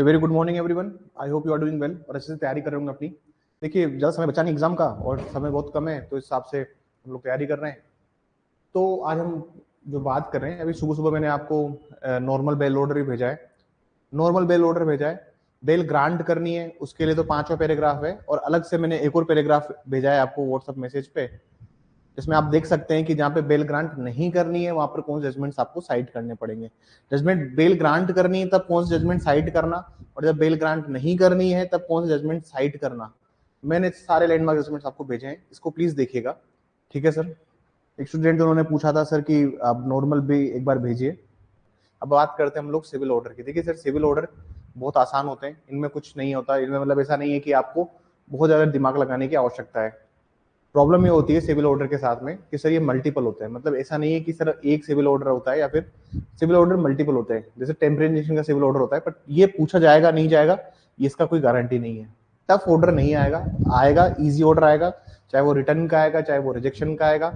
Very good morning everyone. I hope you are doing well और अच्छे से तैयारी कर रहे होंगे अपनी। देखिए ज़्यादा समय बचा नहीं एग्जाम का और समय बहुत कम है, तो इस हिसाब से हम लोग तैयारी कर रहे हैं। तो आज हम जो बात कर रहे हैं, अभी सुबह सुबह मैंने आपको नॉर्मल बेल ऑर्डर ही भेजा है। नॉर्मल बेल ऑर्डर भेजा है, बेल ग्रांट करनी है उसके लिए तो 5वां पैराग्राफ है, और अलग से मैंने एक और पैराग्राफ भेजा है आपको व्हाट्सएप मैसेज पे, जिसमें आप देख सकते हैं कि जहाँ पे बेल ग्रांट नहीं करनी है वहां पर कौन से जजमेंट्स आपको साइट करने पड़ेंगे। जजमेंट बेल ग्रांट करनी है तब कौन से जजमेंट साइट करना, और जब बेल ग्रांट नहीं करनी है तब कौन से जजमेंट साइट करना। मैंने सारे लैंडमार्क जजमेंट्स आपको भेजे हैं, इसको प्लीज देखिएगा। ठीक है सर। एक स्टूडेंट उन्होंने पूछा था सर कि आप नॉर्मल भी एक बार भेजिए। अब बात करते हैं हम लोग सिविल ऑर्डर की। देखिए सर, सिविल ऑर्डर बहुत आसान होते हैं, इनमें कुछ नहीं होता। इनमें मतलब ऐसा नहीं है कि आपको बहुत ज्यादा दिमाग लगाने की आवश्यकता है। प्रॉब्लम ये होती है सिविल ऑर्डर के साथ में कि सर ये मल्टीपल होते हैं। मतलब ऐसा नहीं है कि सर एक सिविल ऑर्डर होता है या फिर सिविल ऑर्डर मल्टीपल होते हैं। जैसे टेम्परेचर का सिविल ऑर्डर होता है, बट ये पूछा जाएगा नहीं जाएगा ये इसका कोई गारंटी नहीं है। टफ ऑर्डर नहीं आएगा, आएगा इजी ऑर्डर आएगा, चाहे वो रिटर्न का आएगा, चाहे वो रिजेक्शन का आएगा,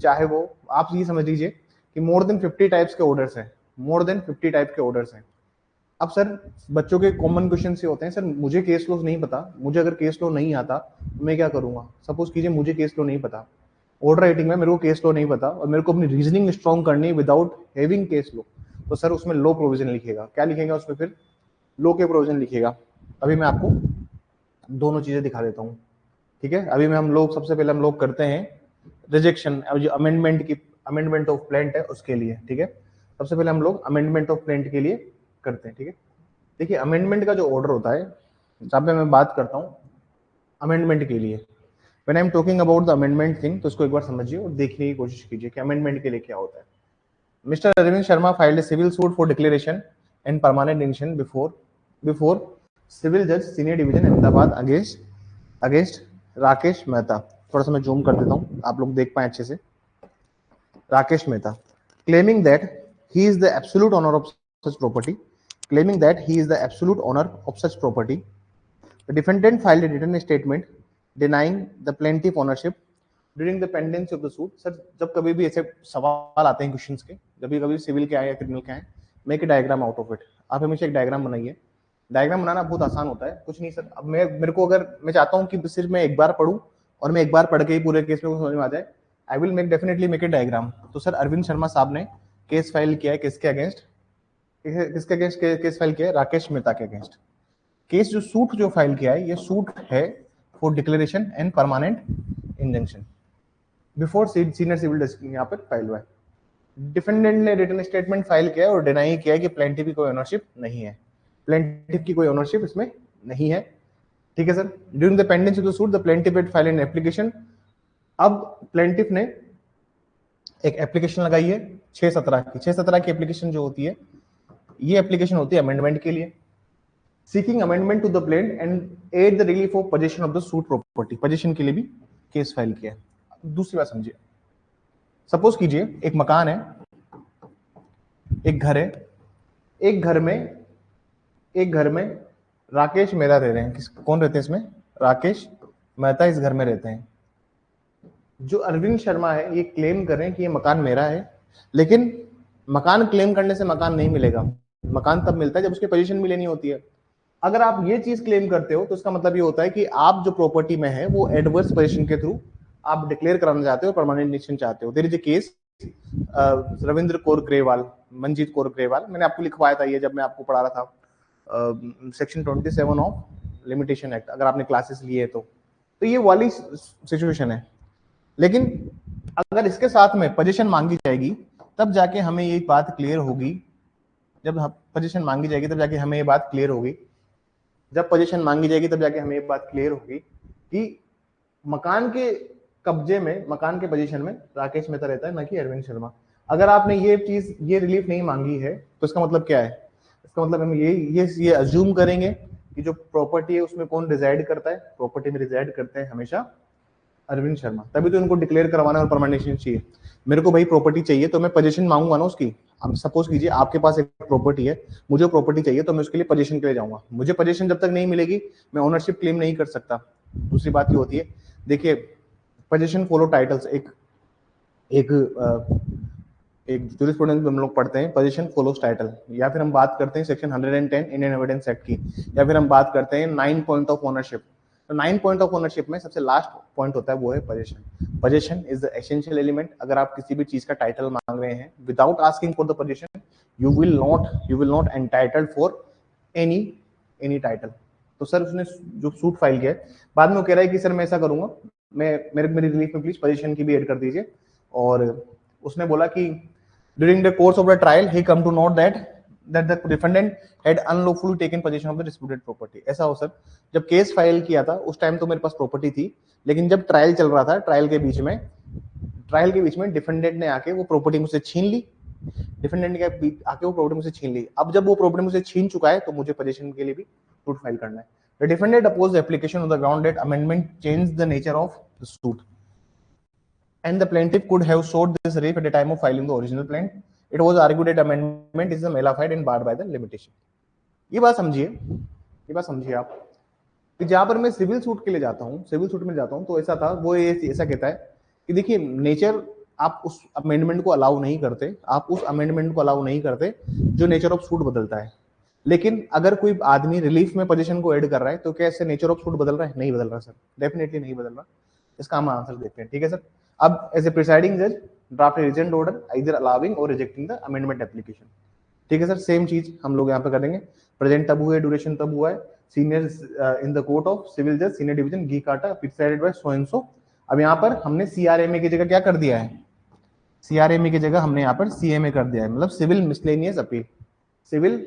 चाहे वो आप ये समझ लीजिए कि मोर देन 50 टाइप्स के ऑर्डर्स हैं, मोर देन 50 टाइप के ऑर्डर्स हैं। अब सर बच्चों के कॉमन क्वेश्चन से होते हैं, सर मुझे केस लॉ नहीं पता, मुझे अगर केस लॉ नहीं आता तो मैं क्या करूंगा। सपोज कीजिए मुझे केस लॉ नहीं पता, ऑर्डर राइटिंग में मेरे को केस लॉ नहीं पता और मेरे को अपनी रीजनिंग स्ट्रॉन्ग करनी है विदाउट हैविंग केस लॉ, तो सर उसमें लॉ प्रोविजन लिखेगा। क्या लिखेगा उसमें? फिर लॉ के प्रोविजन लिखेगा। अभी मैं आपको दोनों चीजें दिखा देता हूँ। ठीक है, अभी में हम लोग सबसे पहले हम लोग करते हैं रिजेक्शन, जो अमेंडमेंट की अमेंडमेंट ऑफ प्लेंट है उसके लिए। ठीक है, सबसे पहले हम लोग अमेंडमेंट ऑफ प्लेंट के लिए करते हैं। ठीक है, देखिए अमेंडमेंट का जो ऑर्डर होता है, जहाँ पे मैं बात करता हूँ अमेंडमेंट के लिए, when I am talking about the amendment thing, तो इसको एक बार समझिए और देखने की कोशिश कीजिए कि अमेंडमेंट के लिए क्या होता है। Mister Arvind Sharma filed a civil suit for declaration and permanent injunction before civil जज senior division Ahmedabad against Rakesh Mehta. थोड़ा सा मैं जूम कर देता हूँ, आप लोग देख पाए अच्छे से। Rakesh Mehta claiming that he is the absolute owner of such property, claiming that he is the absolute owner of such property. The defendant filed a written statement denying the plaintiff ownership during the pendency of the suit. Sir जब कभी भी ऐसे सवाल आते हैं questions के, जब भी कभी सिविल के आए या क्रिमिनल के आए, make a diagram out of it. आप हमेशा एक डायग्राम बनाइए। डायग्राम बनाना बहुत आसान होता है, कुछ नहीं सर। अब मेरे को अगर मैं चाहता हूँ कि सिर्फ मैं एक बार पढ़ूँ और मैं एक बार पढ़ के ही पूरे केस में समझ में आ जाए, I will definitely make a diagram. तो सर अरविंद शर्मा साहब ने केस फाइल किया है किसके अगेंस्ट? किसके अगेंस्ट केस फाइल किया है? राकेश मेहता के अगेंस्ट। केस जो सूट जो फाइल किया है, ये सूट है for declaration and permanent injunction before senior civil जज, यहाँ पर फाइल हुआ है। डिफेंडेंट ने रिटन स्टेटमेंट फाइल किया है और डिनाई किया है कि प्लेंटिफ की कोई ओनरशिप नहीं है, प्लेंटिफ की कोई ओनरशिप इसमें नहीं है। ठीक है sir. During the pendency of the suit the plaintiff had filed an application. अब प्लेंटिफ ने एक एप्लीकेशन लगाई है 617 की एप्लीकेशन जो होती है, ये एप्लीकेशन होती है अमेंडमेंट के लिए। Seeking amendment to the plaint and add the relief of possession of the suit property, possession के लिए भी केस फाइल किया है। दूसरी बात समझिए, सपोज कीजिए एक मकान है, एक घर है, एक घर में राकेश मेहता रह रहे हैं। कौन रहते हैं इसमें? राकेश मेहता इस घर में रहते हैं। जो अरविंद शर्मा है ये क्लेम कर रहे हैं कि ये मकान मेरा है, लेकिन मकान क्लेम करने से मकान नहीं मिलेगा। मकान तब मिलता है जब उसकी पोजीशन भी लेनी होती है। अगर आप ये चीज क्लेम करते हो तो इसका मतलब ये होता है कि आप जो प्रॉपर्टी में है वो एडवर्स पोजीशन के थ्रू आप डिक्लेयर कराना चाहते हो, परमानेंट इंजंक्शन चाहते हो। There is a case Ravindra Kaur Grewal, Manjit Kaur Grewal, मैंने आपको लिखवाया था ये जब मैं आपको पढ़ा रहा था सेक्शन 27 ऑफ लिमिटेशन एक्ट, अगर आपने क्लासेस लिए तो ये वाली सिचुएशन है। लेकिन अगर इसके साथ में पोजीशन मांगी जाएगी तब जाके हमें ये बात क्लियर होगी, जब पोजीशन मांगी जाएगी तब जाके हमें ये बात क्लियर होगी, जब पोजीशन मांगी जाएगी तब जाके हमें ये बात क्लियर होगी कि मकान के कब्जे में, मकान के पोजीशन में राकेश मेहता रहता है, ना कि अरविंद शर्मा। अगर आपने ये चीज, ये रिलीफ नहीं मांगी है तो इसका मतलब क्या है? इसका मतलब हम ये अज्यूम करेंगे कि जो प्रॉपर्टी है उसमें कौन रिजाइड करता है? प्रॉपर्टी में रिजाइड करते हैं हमेशा अरविंद शर्मा, तभी तो इनको डिक्लेयर करवाना और परमानेंट चाहिए। मेरे को भाई प्रॉपर्टी चाहिए तो मैं पोजीशन मांगूंगा ना उसकी। अब सपोज कीजिए आपके पास एक प्रॉपर्टी है, मुझे प्रॉपर्टी चाहिए तो मैं उसके लिए पोजीशन के लिए जाऊंगा। मुझे पोजीशन जब तक नहीं मिलेगी मैं ओनरशिप क्लेम नहीं कर सकता। दूसरी बात ये होती है, देखिए पोजीशन फॉलो टाइटल्स, एक एक जूरिस्प्रूडेंस में हम लोग पढ़ते हैं पोजीशन फॉलोज टाइटल, या फिर हम बात करते हैं सेक्शन 110 इंडियन एविडेंस एक्ट की, या फिर हम बात करते हैं 9 पॉइंट ऑफ ओनरशिप। तो 9 पॉइंट ऑफ ओनरशिप में सबसे लास्ट पॉइंट होता है वो है position. Position is the essential element. अगर आप किसी भी चीज का टाइटल मांग रहे हैं without asking for the position, you will not entitled for any title. तो सर उसने जो सूट फाइल किया है, बाद में वो कह रहा है कि सर मैं ऐसा करूंगा, मैं मेरी रिलीफ में प्लीज पोजीशन की भी ऐड कर दीजिए। और उसने बोला कि during the course of the trial he come to know that the defendant had unlawfully taken possession of the disputed property। ऐसा हो सर, जब केस फाइल किया था उस टाइम तो मेरे पास प्रॉपर्टी थी, लेकिन जब ट्रायल चल रहा था, ट्रायल के बीच में डिफेंडेंट ने आके वो प्रॉपर्टी मुझसे छीन ली। डिफेंडेंट ने आके वो प्रॉपर्टी मुझसे छीन ली। अब जब वो प्रॉपर्टी मुझसे छीन चुका है तो मुझे पोजीशन के लिए भी सूट फाइल करना है। The defendant opposed the application on the ground that amendment changed the nature of the suit, and the plaintiff could have sought this relief at the time of filing the original plaint. It was argued that amendment is mala fide and barred by the limitation। ये बात समझिए आप कि जहां पर मैं civil suit के लिए जाता हूं, सिविल सूट में जाता हूं, तो ऐसा था, वो ऐसा कहता है कि देखिए नेचर, आप उस अमेंडमेंट को अलाउ नहीं करते, जो नेचर ऑफ सूट बदलता है। लेकिन अगर कोई आदमी रिलीफ में पोजीशन को ऐड कर रहा है तो क्या इससे नेचर ऑफ सूट बदल रहा है? नहीं बदल रहा सर, डेफिनेटली नहीं बदल रहा। इसका हम आंसर देखते हैं, ठीक है सर। अब एज ए प्रिसाइडिंग जज ड्राफ्ट ए रिजेंट ऑर्डर आइदर अलाउइंग और रिजेक्टिंग द अमेंडमेंट एप्लीकेशन, ठीक है सर। सेम चीज हम लोग यहाँ पे करेंगे। प्रेजेंट तब हुआ है, ड्यूरेशन तब हुआ है, senior in the court of civil जज सीनियर डिवीजन घी काटा presided by so and so. अब यहाँ पर हमने सीआरएमए की जगह क्या कर दिया है? सीआरएमए की जगह हमने यहाँ पर सीएमए कर दिया है, मतलब civil miscellaneous appeal. Civil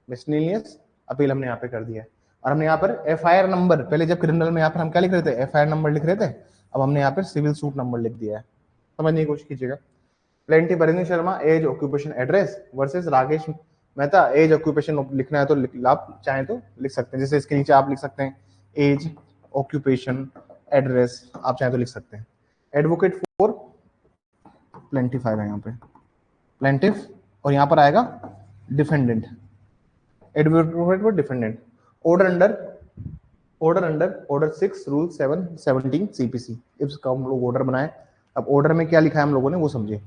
miscellaneous appeal हमने यहाँ पे कर दिया है। और हमने यहाँ पर एफआईआर नंबर, पहले जब क्रिमिनल में यहाँ पर हम क्या लिख रहे थे? एफआईआर नंबर लिख रहे थे, अब हमने यहाँ पर सिविल सूट नंबर लिख दिया है। समझने की कोशिश कीजिएगा। Plaintiff Arinder Sharma as occupation address versus Rakesh Mehta age occupation लिखना है तो आप चाहें तो लिख सकते हैं, जैसे इसके नीचे आप लिख सकते हैं एज ऑक्यूपेशन एड्रेस, आप चाहें तो लिख सकते हैं। एडवोकेट फॉर प्लेंटिफ आएगा यहाँ पे प्लेंटिफ, और यहाँ पर आएगा defendant, advocate for defendant. Order under order 6 rule 717 CPC, इसका हम लोग ऑर्डर बनाए। अब ऑर्डर में क्या लिखा है हम लोगों ने वो समझिए।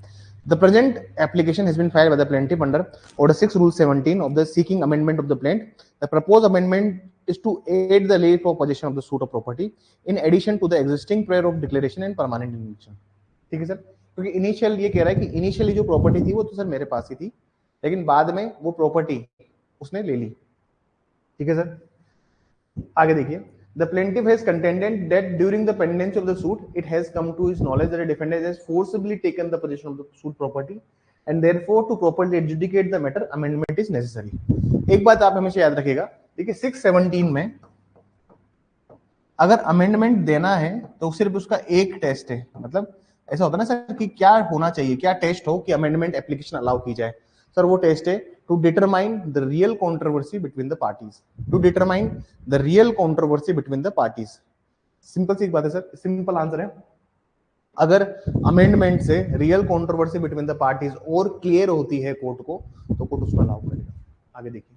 The present application has been filed by the plaintiff under Order 6 Rule 17 of the seeking amendment of the plaint. The proposed amendment is to aid the relief of possession of the suit of property in addition to the existing prayer of declaration and permanent injunction। ठीक है sir, क्योंकि initial ये कह रहा है कि initially जो property थी वो तो सर मेरे पास ही थी, लेकिन बाद में वो प्रॉपर्टी उसने ले ली। ठीक है सर, आगे देखिए। The plaintiff has contended that during the pendency of the suit, it has come to his knowledge that a defendant has forcibly taken the possession of the suit property, and therefore to properly adjudicate the matter, amendment is necessary। एक बात आप हमेशा याद रखिएगा, देखिए 617 में अगर amendment देना है तो सिर्फ उसका एक टेस्ट है। मतलब ऐसा होता है ना सर कि क्या होना चाहिए, क्या टेस्ट हो कि अमेंडमेंट एप्लीकेशन अलाउ की जाए? सर वो टेस्ट है to determine the real controversy between the parties, to determine the real controversy between the parties. Simple सी बात है सर, सिंपल आंसर है। अगर अमेंडमेंट से real controversy between the parties और क्लियर होती है कोर्ट को, तो कोर्ट उसको अलाउ करेगा। आगे देखिए।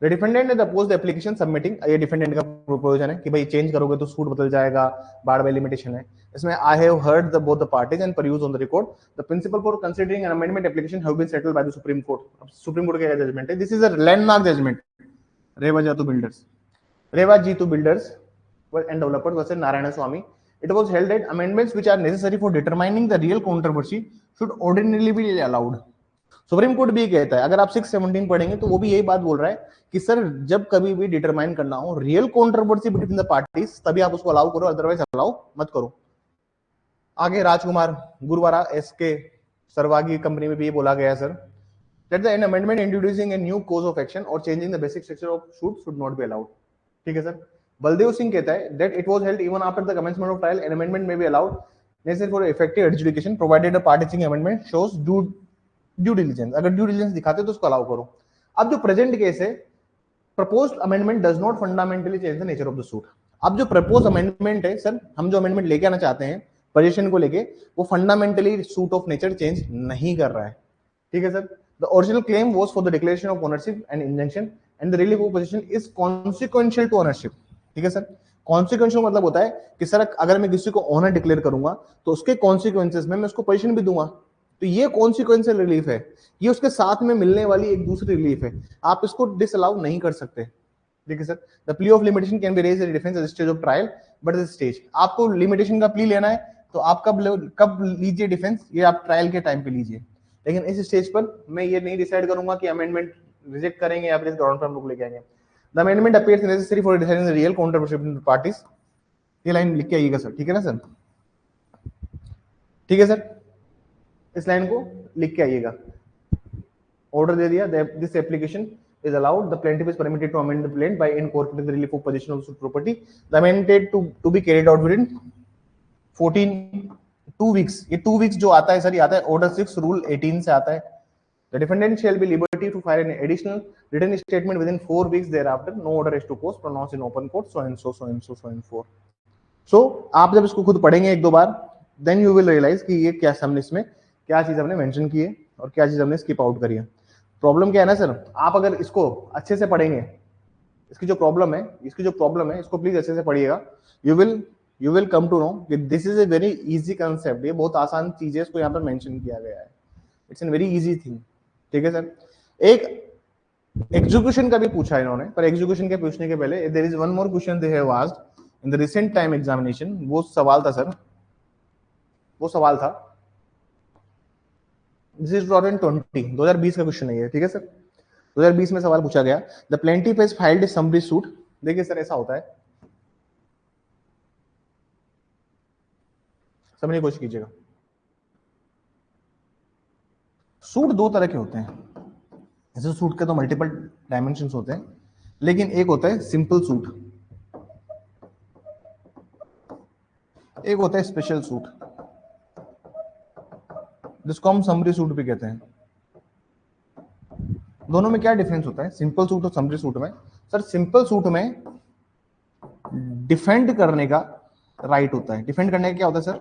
The defendant has opposed the application submitting, ये डिफेंडेंट का प्रोपोजल है कि भाई चेंज करोगे तो सूट बदल जाएगा, बार बाय लिमिटेशन है। इसमें I have heard the both the parties and perused on the record. The principle for considering an amendment application have been settled by the Supreme Court। अब सुप्रीम कोर्ट का judgment है, this is a landmark judgment. Reva Jeetu builders and developers versus Narayana Swamy। It was held that amendments which are necessary for determining the real controversy should ordinarily be allowed। Supreme court भी कहता है, अगर आप 617 पढ़ेंगे तो वो भी यही बात बोल रहा है कि सर जब कभी भी डिटरमाइन करना हो real controversy between the parties, तभी आप उसको अलाउ करो, अदरवाइज अलाउ मत करो। आगे राजकुमार गुरुवारा एसके सरवागी कंपनी में भी ये बोला गया है sir, that the amendment introducing a new cause of action और changing the basic structure of suit should not be allowed. ठीक है सर। बलदेव सिंह कहता है that it was held even after the commencement of trial, an amendment may be allowed necessary for effective adjudication provided a party seeking amendment shows due diligence. अगर due diligence दिखाते तो उसको allow करो। अब जो present case है, proposed amendment does not fundamentally change the nature of the suit. अब जो प्रपोज अमेंडमेंट है सर, हम जो अमेंडमेंट लेके आना चाहते हैं पोजीशन को लेके, वो fundamentally suit of nature change नहीं कर रहा है। ठीक है sir. The original claim was for the declaration of ownership and injunction and the relief of possession is consequential to ownership. ठीक है सर। कॉन्सिक्वेंशियल मतलब होता है कि सर अगर मैं किसी को ओनर डिक्लेयर करूंगा तो उसके कॉन्सिक्वेंसेस में मैं उसको पोजीशन भी दूंगा। तो ये कॉन्सिक्वेंशियल रिलीफ है, ये उसके साथ में मिलने वाली एक दूसरी रिलीफ है, आप इसको डिसअलाउ नहीं कर सकते। देखिए sir, the plea of limitation can be raised at defence at stage of trial, but this stage आपको लिमिटेशन का प्ली लेना है तो आप कब लीजिए डिफेंस, ये आप ट्रायल के टाइम पे लीजिए। लेकिन इस स्टेज पर मैं ये नहीं डिसाइड करूंगा कि अमेंडमेंट रिजेक्ट करेंगे या फिर इस ग्राउंड पर हम लोग लेके आएंगे। The amendment appears necessary for deciding the real controversy between parties, ये लाइन लिख के आइएगा सर, ठीक है ना सर, ठीक है सर, इस लाइन को लिख के आइएगा। ऑर्डर दे दिया, this application is allowed, the plaintiff is permitted to amend the plaint by incorporating the relief of possession of suit property, the amendment to be carried out within 2 weeks। ये 2 weeks जो आता है sir, ये आता है order 6 rule 18 से आता है। The defendant shall be liberty to file an additional written statement within 4 weeks thereafter, no order is to cause pronounced in open court, so and so, so and so, so and so। So आप जब इसको खुद पढ़ेंगे एक दो बार, then you will realize कि ये क्या हमने इसमें क्या चीज हमने मेंशन की है और क्या चीज हमने स्किप आउट करी है। प्रॉब्लम क्या है ना सर, आप अगर इसको अच्छे से पढ़ेंगे, इसकी जो प्रॉब्लम है इसको प्लीज अच्छे से पढ़िएगा, you will come to know कि this is a very easy concept, ये बहुत आसान चीज है, इसको यहाँ पर मेंशन किया गया है, it's an very easy thing, ठीक है सर। एक एग्जीक्यूशन का भी पूछा है इन्होंने, पर एग्जीक्यूशन के पूछने के पहले there is one more question they have asked in the recent time examination. वो सवाल था सर, वो सवाल था, दिस इज 2020 का क्वेश्चन है ये, ठीक है सर। 2020 में सवाल पूछा गया, the plaintiff has filed A summary suit. देखिए सर ऐसा होता है, समझने की कोशिश कीजिएगा। सूट दो तरह के होते हैं, ऐसे सूट के तो मल्टीपल डायमेंशंस होते हैं, लेकिन एक होता है सिंपल सूट, एक होता है स्पेशल सूट, जिसको हम समरी सूट भी कहते हैं। दोनों में क्या डिफरेंस होता है सिंपल सूट और समरी सूट में? सर सिंपल सूट में डिफेंड करने का राइट होता है। डिफेंड करने का क्या होता है सर?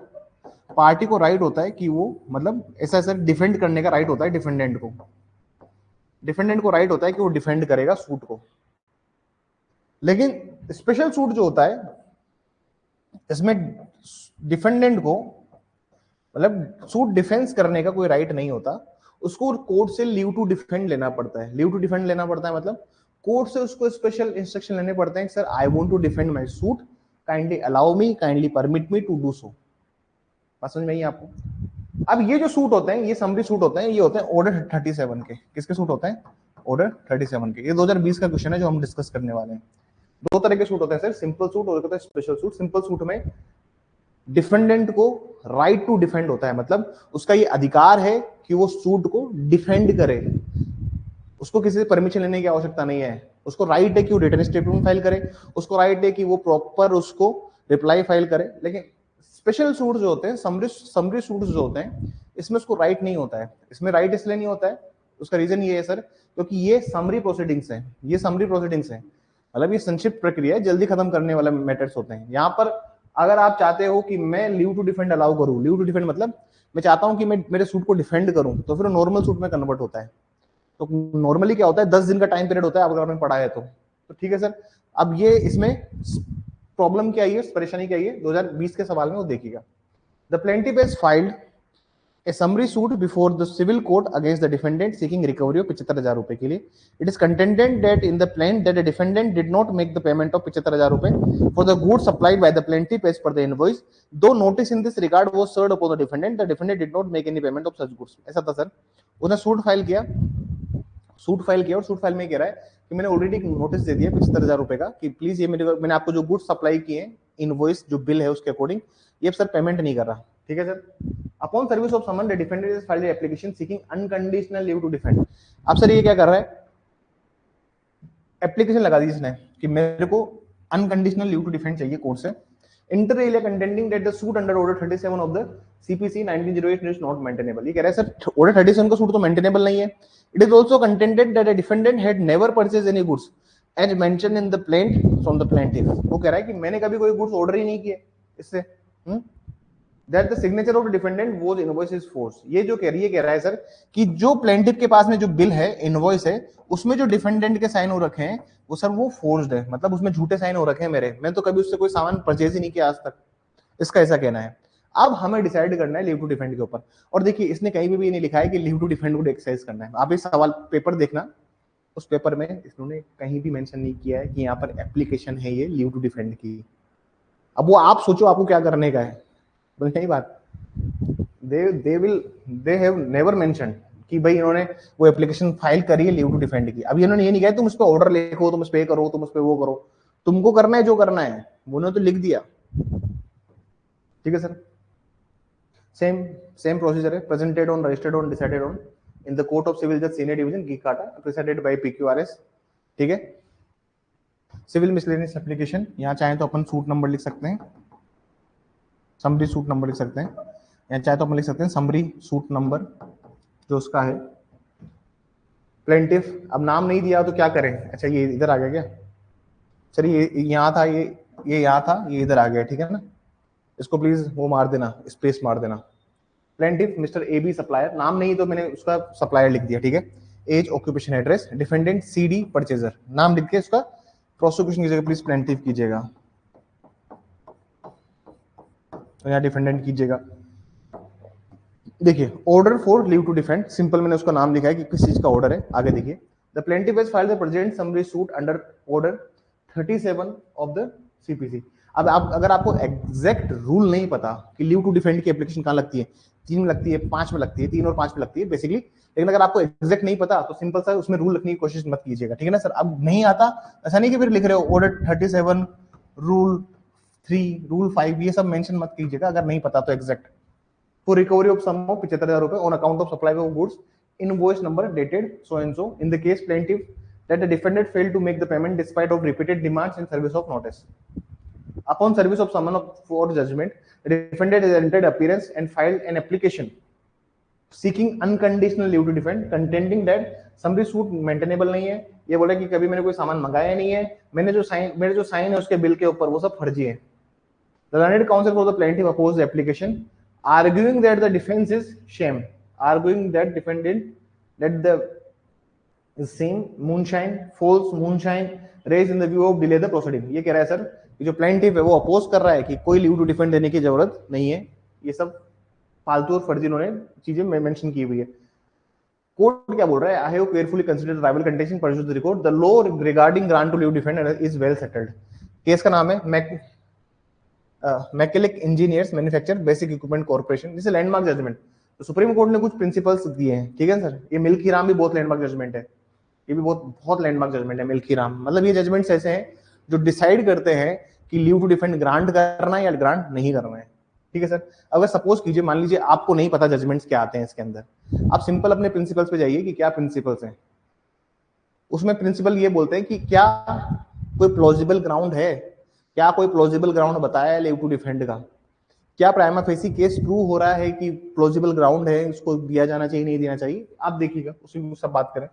पार्टी को राइट होता है कि वो, मतलब ऐसा सर, डिफेंड करने का राइट होता है डिफेंडेंट को, डिफेंडेंट को राइट होता है कि वो डिफेंड करेगा सूट को। लेकिन स्पेशल सूट जो होता है, इसमें डिफेंडेंट को, मतलब सूट डिफेंस करने का कोई राइट नहीं होता, उसको कोर्ट से लीव टू डिफेंड लेना पड़ता है। लीव टू डिफेंड लेना पड़ता है मतलब कोर्ट से उसको स्पेशल इंस्ट्रक्शन लेने पड़ते हैं, sir I want to defend my suit, kindly allow me, kindly permit me to do so. बात समझ में आई आपको? अब ये जो सूट होते हैं, ये समरी सूट होते हैं, ये होते हैं ऑर्डर 37 के। किसके सूट होते हैं? ऑर्डर 37 के। ये 2020 का क्वेश्चन है जो हम डिस्कस करने वाले हैं। दो तरह के सूट होते हैं सर, सिंपल सूट और एक होता है स्पेशल सूट। सिंपल सूट में डिफेंडेंट को राइट टू डिफेंड होता है, मतलब उसका ये अधिकार है कि वो सूट को डिफेंड करे, उसको किसी से परमिशन लेने की आवश्यकता नहीं है, उसको राइट है कि वो रिटन स्टेटमेंट फाइल करे, उसको राइट है कि वो प्रॉपर उसको रिप्लाई फाइल करे। लेकिन स्पेशल सूट जो होते हैं, समरी सूट जो होते हैं, इसमें उसको राइट नहीं होता है। इसमें राइट इसलिए नहीं होता है, उसका रीजन ये है सर, क्योंकि ये समरी प्रोसीडिंग्स है, ये समरी प्रोसीडिंग्स है, मतलब ये संक्षिप्त प्रक्रिया है, जल्दी खत्म करने वाले मैटर्स होते हैं। यहाँ पर अगर आप चाहते हो कि मैं लीव टू डिफेंड अलाउ करूं, लीव टू डिफेंड मतलब मैं चाहता हूं कि मैं मेरे सूट को डिफेंड करूं, तो फिर नॉर्मल सूट में कन्वर्ट होता है। तो नॉर्मली क्या होता है, 10 दिन का टाइम पीरियड होता है, अगर आपने पढ़ा है तो ठीक है सर। अब ये इसमें प्रॉब्लम क्या है, परेशानी क्या है, 2020 के सवाल में वो देखिएगा। The plaintiff has filed a summary suit before the civil court against the defendant seeking recovery of 75,000 रुपए के लिए. It is contended that in the plaint that the defendant did not make the payment of 75,000 रुपए for the goods supplied by the plaintiff as per the invoice. Though notice in this regard was served upon the defendant did not make any payment of such goods. ऐसा था sir, उसने suit file किया और suit file में कह रहा है कि मैंने ऑलरेडी नोटिस दे दिया 75,000 रुपए का कि प्लीज ये मैंने आपको जो गुड्स सप्लाई किए हैं, इनवॉइस जो बिल है उसके अकॉर्डिंग, ये सर पेमेंट नहीं कर रहा। ठीक है sir. Upon service of summon the defendant is filed application seeking unconditional leave to defend. अब सर ये क्या कर रहा है, एप्लीकेशन लगा दी इसने कि मेरे को अनकंडीशनल लीव टू डिफेंड चाहिए कोर्ट से। Inter alia contending that the suit under order 37 of the CPC 1908 is not maintainable. ये कह रहा है सर ऑर्डर 37 का सूट तो मेंटेनेबल नहीं है। It is also contended that the defendant had never purchase any goods as mentioned in the plaint from the plaintiff. वो कह रहा है कि मैंने कभी कोई गुड्स ऑर्डर ही नहीं किए इससे। That the signature of the defendant was invoice is forged। ये जो कह रहा है सर कि जो प्लेंटिफ के पास में जो बिल है, इनवॉइस है, उसमें जो डिफेंडेंट के साइन हो रखे हैं वो सर वो फोर्ज्ड है, मतलब उसमें झूठे साइन हो रखे हैं मेरे, मैं तो कभी उससे कोई सामान परचेज ही नहीं किया आज तक, इसका ऐसा कहना है। अब हमें डिसाइड करना है लीव टू डिफेंड के ऊपर। और देखिए इसने कहीं भी नहीं लिखा है कि लीव टू डिफेंड को एक्सरसाइज करना है। आप इस सवाल पेपर देखना, उस पेपर में इन्होंने कहीं भी मेंशन नहीं किया है कि यहाँ पर एप्लीकेशन है ये लीव टू डिफेंड की। अब वो आप सोचो आपको क्या करने का है, बोल नहीं बात। दे हैव नेवर मेंशन कि भाई इन्होंने वो एप्लीकेशन फाइल करी है लीव टू डिफेंड की। अभी इन्होंने ये नहीं कहा तुम उस पर ऑर्डर लिखो, तुम उस पे करो, तुम उस पे वो करो, तुमको करना है जो करना है, उन्होंने तो लिख दिया। ठीक है सर, सेम प्रोसीजर है। Presented on, registered on, decided on in the court of civil जज सीनियर डिवीजन गीकाटा, प्रेसिडेंट बाय पीक्यूआरएस। ठीक है, सिविल मिसलेनियस एप्लीकेशन, यहाँ चाहे तो अपन सूट नंबर लिख सकते हैं, समरी सूट नंबर लिख सकते हैं, या चाहे तो अपन लिख सकते हैं समरी सूट नंबर जो उसका है। प्लेंटिफ, अब नाम नहीं दिया तो क्या करें? अच्छा ये इधर आ गया क्या? चलिए ये यहाँ था, ये यहाँ था, ये इधर आ गया, ठीक है ना। इसको प्लीज वो मार देना, स्पेस मार देना। Plaintiff mister A B supplier, नाम नहीं तो मैंने उसका सप्लायर लिख दिया, ठीक है। Age, occupation, address, defendant C D purchaser, नाम लिख के उसका प्रोसिक्यूशन कीजिएगा, प्लीज प्लेंटिफ कीजिएगा, तो यहाँ डिफेंडेंट कीजिएगा। देखिए order for leave to defend, simple मैंने उसका नाम लिखा है कि किस चीज का ऑर्डर है। आगे देखिए, the plaintiff has filed the present summary suit under order 37 of the CPC. अब आप अगर आपको एग्जैक्ट रूल नहीं पता कि लीव टू डिफेंड की एप्लीकेशन कहाँ लगती है, 3 में लगती है, 5 में लगती है, 3 और 5 में लगती है बेसिकली, लेकिन अगर आपको एग्जैक्ट नहीं पता तो सिंपल सा उसमें रूल लिखने की कोशिश मत कीजिएगा, ठीक है ना सर। अब नहीं आता ऐसा नहीं कि फिर लिख रहे हो ऑर्डर 37 रूल 3 रूल 5 ये सब मेंशन मत कीजिएगा अगर नहीं पता तो exact. For recovery of sum of 75,000 रुपए on account of supply of goods, invoice number dated so and so in the case plaintiff that the defendant failed to make the payment despite of repeated demands in service of notice. Upon service of summon for judgment, the defendant has entered appearance and filed an application seeking unconditional leave to defend, contending that summary suit maintainable नहीं है। ये बोला कि कभी मैंने कोई सामान मंगाया नहीं है, मेरे जो साइन है उसके बिल के ऊपर वो सब फर्जी है। The learned counsel for the plaintiff opposed the application, arguing that the defense is sham, arguing that defendant that the same moonshine, false moonshine raised in the view of delay the proceeding। ये कह रहा है sir कि जो plaintiff है वो oppose कर रहा है कि कोई लीव टू डिफेंड देने की जरूरत नहीं है, ये सब फालतू और फर्जी इन्होंने चीजें मेंशन की हुई है। कोर्ट क्या बोल रहा है? I have carefully considered tribal contention pursuit the record, the law regarding grant to leave defend is well settled. Case का नाम है Mechelec engineers manufacture basic equipment corporation, जिसे लैंडमार्क जजमेंट। तो सुप्रीम कोर्ट ने कुछ प्रिंसिपल्स दिए हैं, ठीक है सर। ये मिल्की राम भी बहुत लैंडमार्क जजमेंट है, ये भी बहुत लैंडमार्क जजमेंट है मिल्की राम। मतलब ये जजमेंट्स ऐसे हैं जो डिसाइड करते हैं कि लीव टू डिफेंड ग्रांट करना है या ग्रांट नहीं करना है, ठीक है सर। अगर सपोज कीजिए, मान लीजिए आपको नहीं पता जजमेंट्स क्या आते हैं इसके अंदर, आप सिंपल अपने प्रिंसिपल्स पे जाइए कि क्या प्रिंसिपल्स हैं। उसमें प्रिंसिपल ये बोलते हैं कि क्या कोई प्लॉजिबल ग्राउंड है, क्या कोई प्लॉजिबल ग्राउंड बताया है लीव टू डिफेंड का, क्या प्राइमा फेसी केस प्रूव हो रहा है कि प्लॉजिबल ग्राउंड है, उसको दिया जाना चाहिए नहीं देना चाहिए, आप देखिएगा उसी सब बात करें।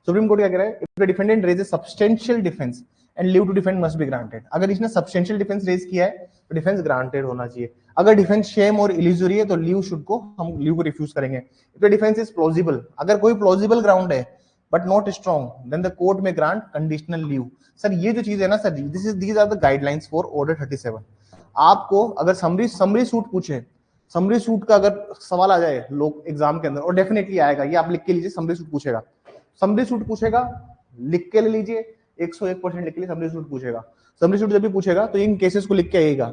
सुप्रीम कोर्ट क्या कह रहा है? If the defendant raises substantial defence and leave to defend must be granted. अगर इसने सब्सटेंशियल डिफेंस रेज किया है तो डिफेंस ग्रांटेड होना चाहिए। अगर डिफेंस शेम और इल्यूजरी है तो लीव शुड को हम लीव को रिफ्यूज करेंगे। If the defence is plausible, अगर कोई प्लॉजिबल ग्राउंड है but not strong, then the court may grant conditional leave. Sir ये जो चीज है ना sir, these are the guidelines for order 37। आपको अगर समरी सूट पूछे, समरी सूट का अगर सवाल आ जाए लोग एग्जाम के अंदर, और डेफिनेटली आएगा, ये आप लिख के लीजिए, समरी सूट पूछेगा, समरी सूट पूछेगा, लिख के ले लीजिए, 101% लिख के लिए समरी सूट पूछेगा। समरी सूट जब भी पूछेगा तो इन केसेस को लिख के आइएगा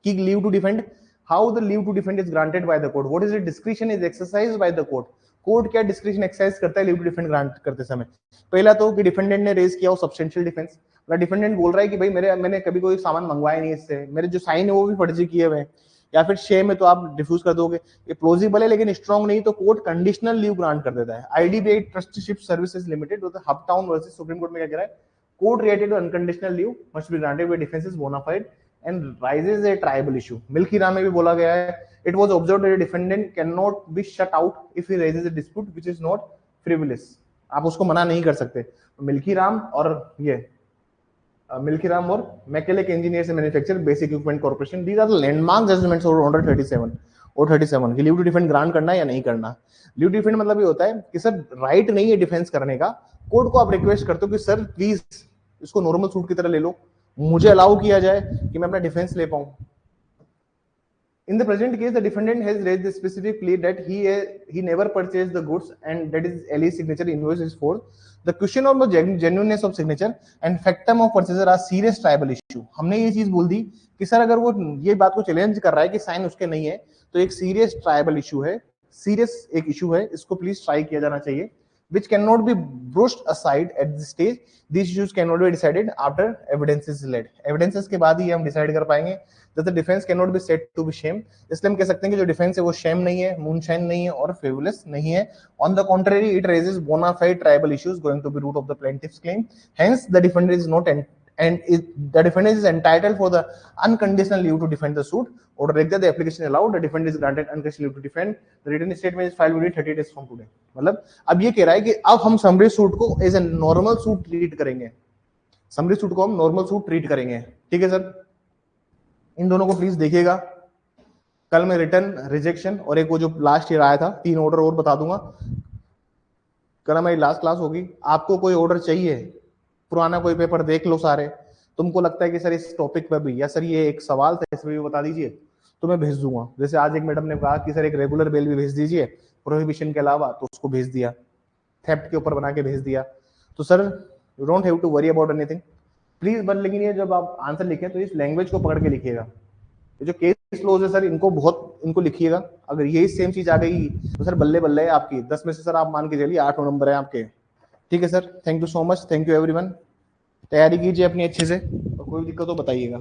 कि leave to defend, how the leave to defend is granted by the court, what is the discretion is exercised by the court. Court क्या डिस्क्रिशन एक्सरसाइज करता है लीव टू डिफेंड ग्रांट करते समय? पहला तो कि डिफेंडेंट ने रेज किया हो सब्सटेंशियल डिफेंस, मतलब डिफेंडेंट बोल रहा है कि भाई मैंने कभी कोई सामान मंगवाया नहीं इससे, मेरे जो साइन है वो भी फर्जी किए हुए हैं, या फिर शेम है तो आप डिफ्यूज कर दोगे। ये प्लॉजिबल है लेकिन स्ट्रॉन्ग नहीं, तो कोर्ट कंडीशनल लीव ग्रांट कर देता है। IDBI trusteeship services limited Hubtown versus supreme court में क्या कह रहा है? Court related to unconditional leave must be granted when defence is bona fide and raises a triable issue. Milkhi Ram में भी बोला गया है, it was observed that defendant can not be shut out if he raises a dispute which is not frivolous. आप उसको मना नहीं कर सकते। मिल्की राम और ये मिल्की राम और Mechelec engineers and manufacture basic equipment corporation, these are the landmark judgments of order 37 और 37 कि लीव टू डिफेंड ग्रांट करना है या नहीं करना। लीव टू डिफेंड मतलब ये होता है कि सर राइट नहीं है डिफेंस करने का, कोर्ट को आप रिक्वेस्ट करते हो कि सर प्लीज इसको नॉर्मल सूट की तरह ले लो, मुझे अलाउ किया जाए कि मैं अपना डिफेंस ले पाऊं। In the present case, the defendant has raised the specific plea that he never purchased the goods and that is Ali's signature invoice is forged. The question of the genuineness of signature and factum of purchaser are serious tribal issue. हमने ये चीज बोल दी कि sir अगर वो ये बात को चैलेंज कर रहा है कि साइन उसके नहीं है तो एक सीरियस ट्राइबल इशू है, सीरियस एक इशू है, इसको प्लीज ट्राई किया जाना चाहिए, which cannot be brushed aside at this stage. These issues cannot be decided after evidence is led. Evidences के बाद ही हम डिसाइड कर पाएंगे. That the defense cannot be said to be shame. इसलिए हम कह सकते हैं कि जो डिफेंस है वो shame नहीं है, moonshine नहीं है और frivolous नहीं है. On the contrary, it raises bona fide tribal issues going to be root of the plaintiff's claim. Hence, the defendant is not the defendant is entitled for the unconditional leave to defend the suit. Order like that, the application allowed, the defendant is granted unconditional leave to defend. The written statement is filed within 30 days from today. मतलब अब ये कह रहा है कि अब हम summary suit को as a normal suit treat करेंगे, समरी सूट को हम नॉर्मल सूट ट्रीट करेंगे. ठीक है सर, इन दोनों को प्लीज देखिएगा. कल मैं रिटर्न, रिजेक्शन और एक वो जो लास्ट ईयर आया था, 3 ऑर्डर और बता दूंगा. कल हमारी लास्ट क्लास होगी. आपको कोई ऑर्डर चाहिए, पुराना कोई पेपर देख लो सारे, तुमको लगता है कि सर इस टॉपिक पर भी या सर ये एक सवाल था इसमें भी बता दीजिए, तो मैं भेज दूंगा. जैसे आज एक मैडम ने कहा कि सर एक रेगुलर बेल भी भेज दीजिए प्रोहिबिशन के अलावा, तो उसको भेज दिया, थेफ्ट के ऊपर बना के भेज दिया. तो sir you don't have to worry about anything please. But लेकिन ये जब आप आंसर लिखें तो इस लैंग्वेज को पकड़ के लिखिएगा. ये जो केस लॉज है सर इनको लिखिएगा. अगर यही सेम चीज आ गई तो सर बल्ले बल्ले है आपकी. 10 में से सर आप मान के चलिए 8 नंबर है आपके. ठीक है sir, thank you so much, thank you everyone. तैयारी कीजिए अपनी अच्छे से और कोई दिक्कत हो बताइएगा.